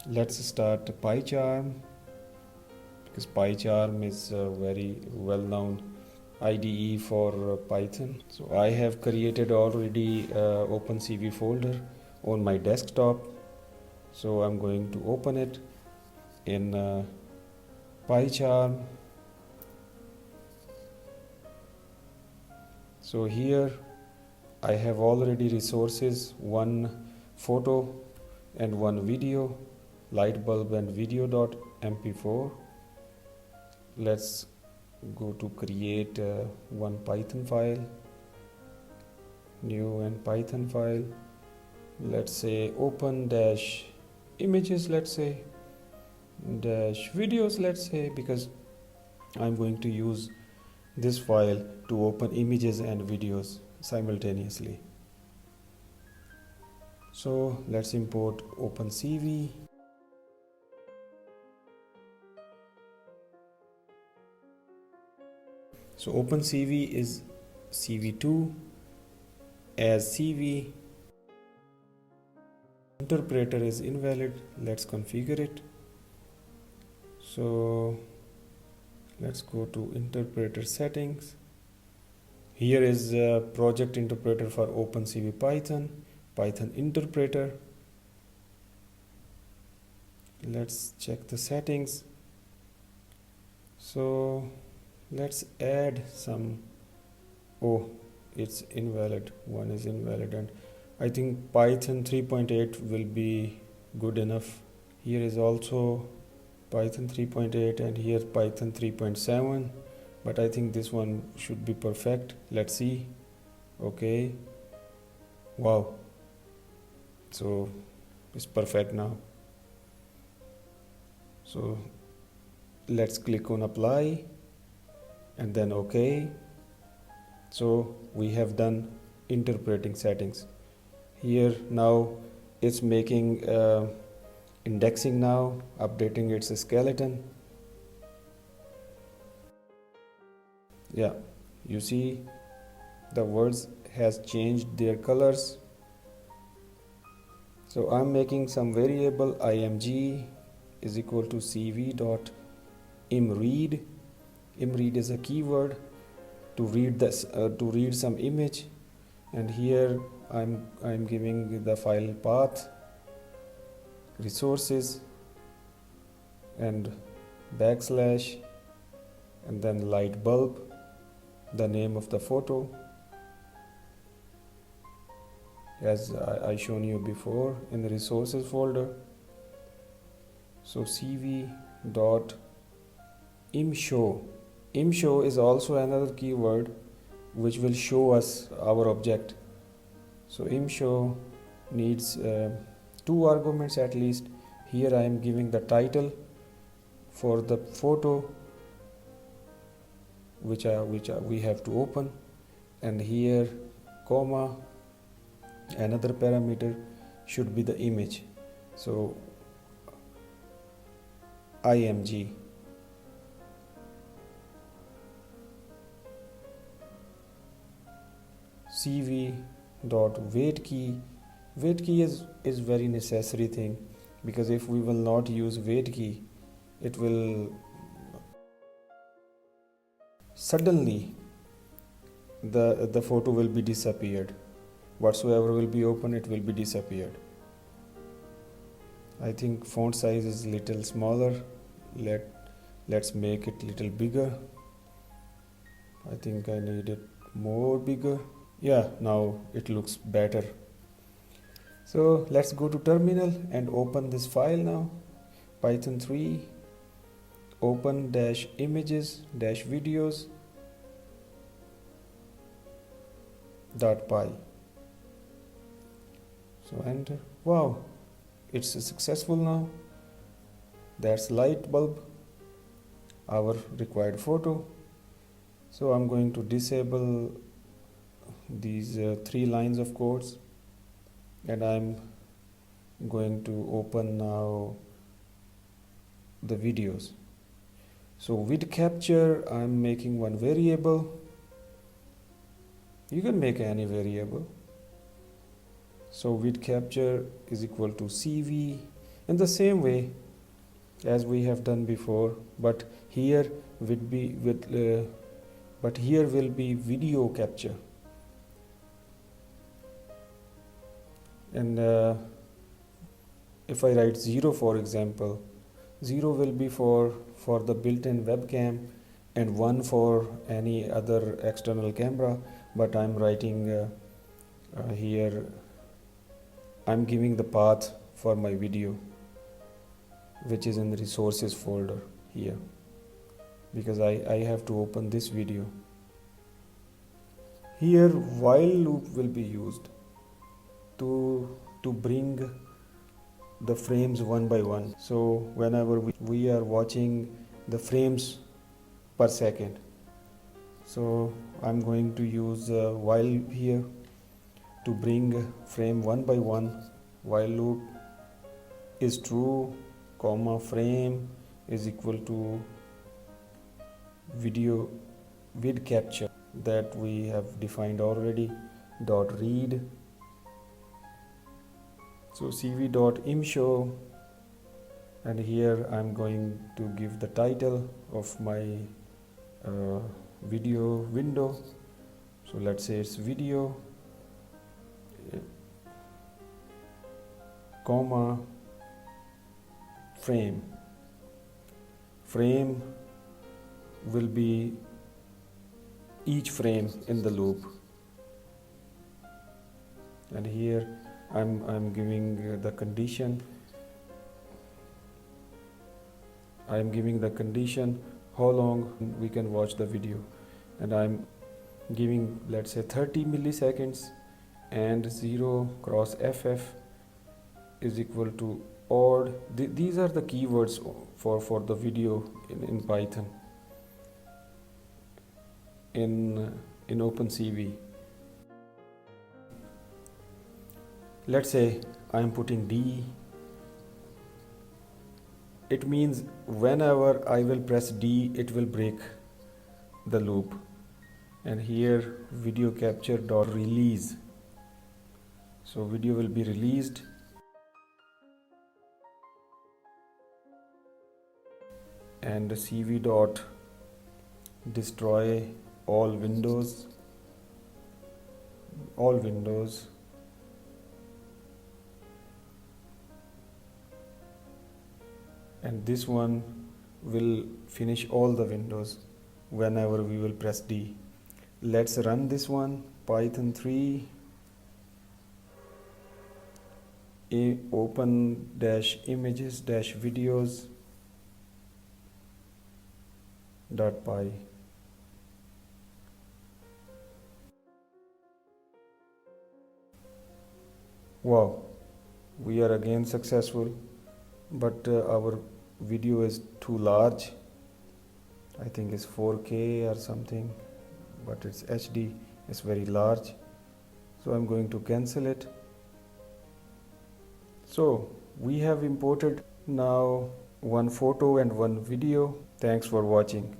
Let's start PyCharm, because PyCharm is a very well-known IDE for Python. So I have created already OpenCV folder on my desktop. So I'm going to open it in PyCharm. So here I have already resources, one photo and one video, lightbulb and video.mp4. Let's go to create one Python file, new and Python file. Let's say open dash images, let's say dash videos, let's say, because I'm going to use this file to open images and videos simultaneously. So let's import OpenCV. So OpenCV is CV2 as CV. Interpreter is invalid. Let's configure it. So let's go to interpreter settings. Here is a project interpreter for OpenCV Python interpreter. Let's check the settings. So let's add some. Oh, it's invalid. One is invalid, and I think Python 3.8 will be good enough. Here is also Python 3.8 and here Python 3.7, but I think this one should be perfect. Let's see. Okay. Wow. So it's perfect now. So let's click on apply and then OK. So we have done interpreting settings. Here now it's making indexing now, updating its skeleton. Yeah, you see the words has changed their colors. So I'm making some variable img is equal to cv.imread. Imread is a keyword to read this to read some image, and here I'm giving the file path, resources, and backslash, and then light bulb, the name of the photo as I shown you before in the resources folder. So cv.imshow. Imshow is also another keyword which will show us our object. So imshow needs 2 arguments at least. Here I am giving the title for the photo which we have to open, and here comma, another parameter should be the image. So img. cv.waitKey. Waitkey is very necessary thing, because if we will not use waitkey, it will suddenly the photo will be disappeared. Whatsoever will be open, it will be disappeared. I think font size is little smaller. Let's make it little bigger. I think I need it more bigger. Yeah, now it looks better. So let's go to terminal and open this file now. Python 3 open dash images dash videos .py. So enter. Wow, it's successful now. That's light bulb, our required photo. So I'm going to disable these 3 lines of codes, and I'm going to open now the videos. So with capture, I'm making one variable. You can make any variable. So with capture is equal to cv in the same way as we have done before, but here would be but here will be video capture. And if I write 0, for example, 0 will be for the built-in webcam and 1 for any other external camera, but I'm writing here, I'm giving the path for my video, which is in the resources folder here, because I have to open this video. Here while loop will be used to bring the frames one by one. So whenever we are watching the frames per second, so I'm going to use while here to bring frame one by one. While loop is true, comma, frame is equal to video vid capture that we have defined already, dot read. So cv.imshow, and here I'm going to give the title of my video window. So let's say it's video, comma, frame. Frame will be each frame in the loop, and here I'm giving the condition. I'm giving the condition how long we can watch the video, and I'm giving, let's say, 30 milliseconds, and 0 cross ff is equal to odd. These are the keywords for the video in Python in OpenCV. Let's say I'm putting D. It means whenever I will press D, it will break the loop. And here video capture dot release. So video will be released. And cv dot destroy all windows. And this one will finish all the windows whenever we will press D. Let's run this one. Python 3 open dash images dash videos .py. Wow, we are again successful, but our video is too large. I think it's 4K or something, but it's HD. It's very large, so I'm going to cancel it. So we have imported now one photo and one video. Thanks for watching.